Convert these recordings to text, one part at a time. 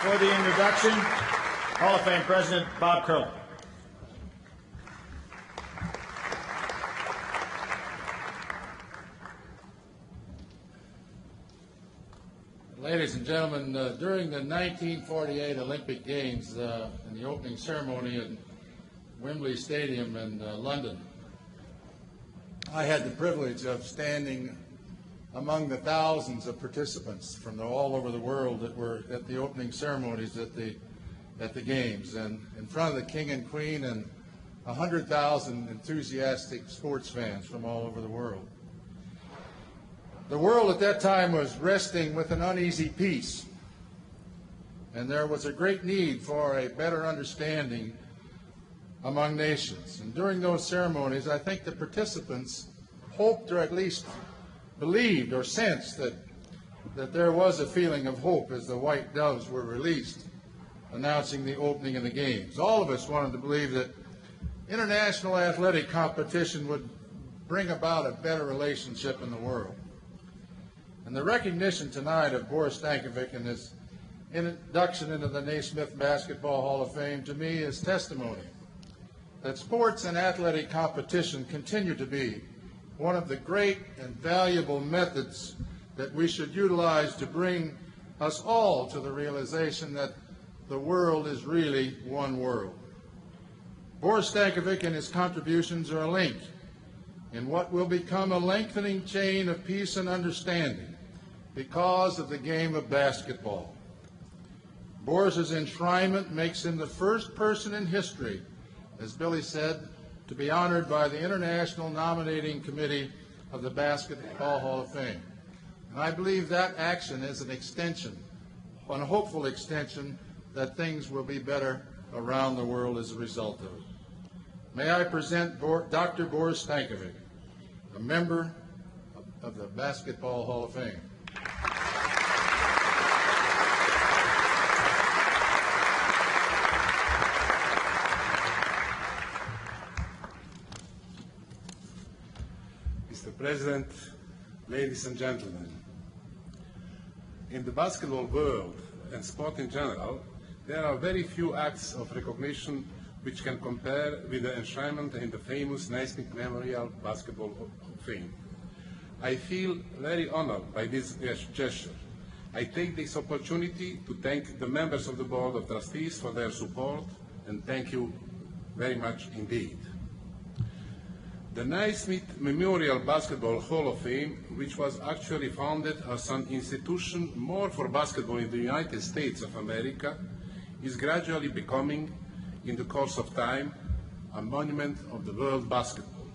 For the introduction, Hall of Fame President Bob Curley. Ladies and gentlemen, during the 1948 Olympic Games, in the opening ceremony at Wembley Stadium in London, I had the privilege of standing among the thousands of participants from all over the world that were at the opening ceremonies at the Games, and in front of the King and Queen and 100,000 enthusiastic sports fans from all over the world. The world at that time was wrestling with an uneasy peace, and there was a great need for a better understanding among nations. And during those ceremonies, I think the participants hoped, or at least believed or sensed, that there was a feeling of hope as the white doves were released, announcing the opening of the Games. All of us wanted to believe that international athletic competition would bring about a better relationship in the world. And the recognition tonight of Boris Stankovic and his induction into the Naismith Basketball Hall of Fame, to me, is testimony that sports and athletic competition continue to be one of the great and valuable methods that we should utilize to bring us all to the realization that the world is really one world. Boris Stankovic and his contributions are a link in what will become a lengthening chain of peace and understanding because of the game of basketball. Boris's enshrinement makes him the first person in history, as Billy said, to be honored by the International Nominating Committee of the Basketball Hall of Fame. And I believe that action is an extension, a hopeful extension, that things will be better around the world as a result of it. May I present Dr. Boris Stankovic, a member of the Basketball Hall of Fame. Mr. President, ladies and gentlemen, in the basketball world and sport in general, there are very few acts of recognition which can compare with the enshrinement in the famous Naismith Memorial Basketball Hall of Fame. I feel very honored by this gesture. I take this opportunity to thank the members of the Board of Trustees for their support, and thank you very much indeed. The Naismith Memorial Basketball Hall of Fame, which was actually founded as an institution more for basketball in the United States of America, is gradually becoming, in the course of time, a monument of the world basketball.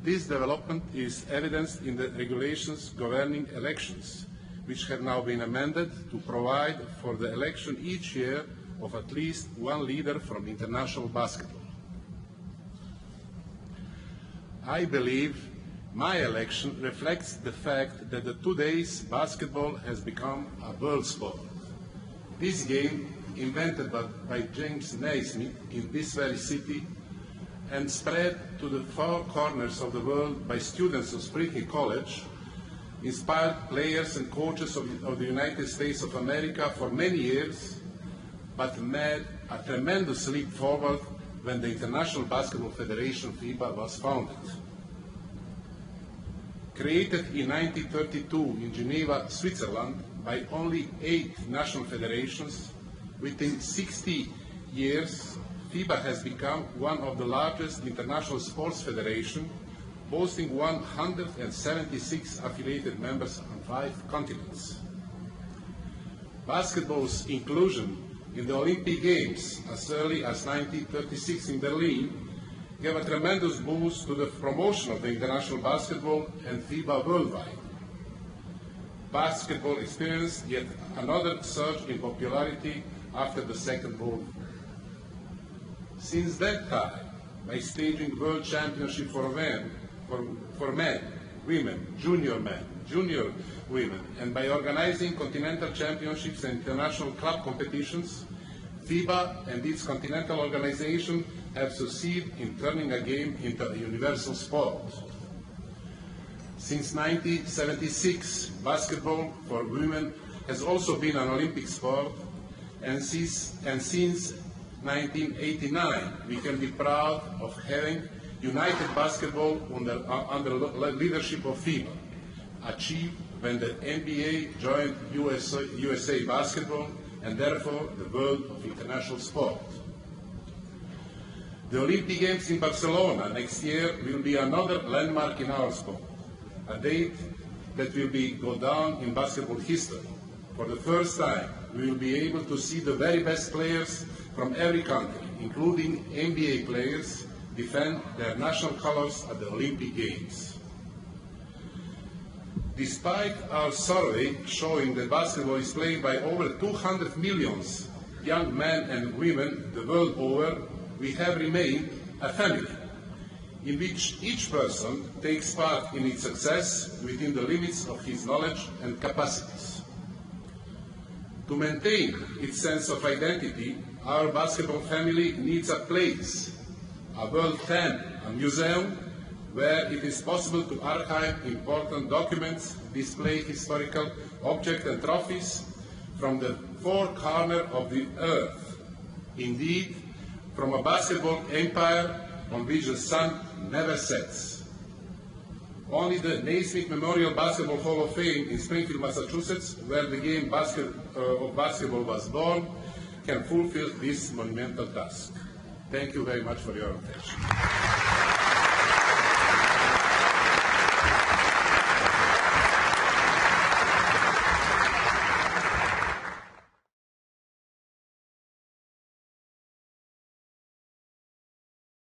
This development is evidenced in the regulations governing elections, which have now been amended to provide for the election each year of at least one leader from international basketball. I believe my election reflects the fact that today's basketball has become a world sport. This game, invented by James Naismith in this very city and spread to the four corners of the world by students of Springfield College, inspired players and coaches of the United States of America for many years, but made a tremendous leap forward when the International Basketball Federation, FIBA, was founded. Created in 1932 in Geneva, Switzerland, by only 8 national federations, within 60 years, FIBA has become one of the largest international sports federations, boasting 176 affiliated members on 5 continents. Basketball's inclusion in the Olympic Games as early as 1936 in Berlin gave a tremendous boost to the promotion of the international basketball and FIBA worldwide. Basketball experienced yet another surge in popularity after the Second World War. Since that time, by staging World Championship for men, women, junior men, junior women, and by organizing continental championships and international club competitions, FIBA and its continental organization have succeeded in turning a game into a universal sport. Since 1976, basketball for women has also been an Olympic sport, and since 1989 we can be proud of having united basketball under leadership of FIBA, achieved when the NBA joined USA Basketball and therefore the world of international sport. The Olympic Games in Barcelona next year will be another landmark in our sport, a date that will go down in basketball history. For the first time, we will be able to see the very best players from every country, including NBA players, defend their national colors at the Olympic Games. Despite our survey showing that basketball is played by over 200 million young men and women the world over, we have remained a family in which each person takes part in its success within the limits of his knowledge and capacities. To maintain its sense of identity, our basketball family needs a place, a world tent, a museum, where it is possible to archive important documents, display historical objects and trophies from the four corners of the earth. Indeed, from a basketball empire on which the sun never sets. Only the Naismith Memorial Basketball Hall of Fame in Springfield, Massachusetts, where the game of basketball was born, can fulfill this monumental task. Thank you very much for your attention.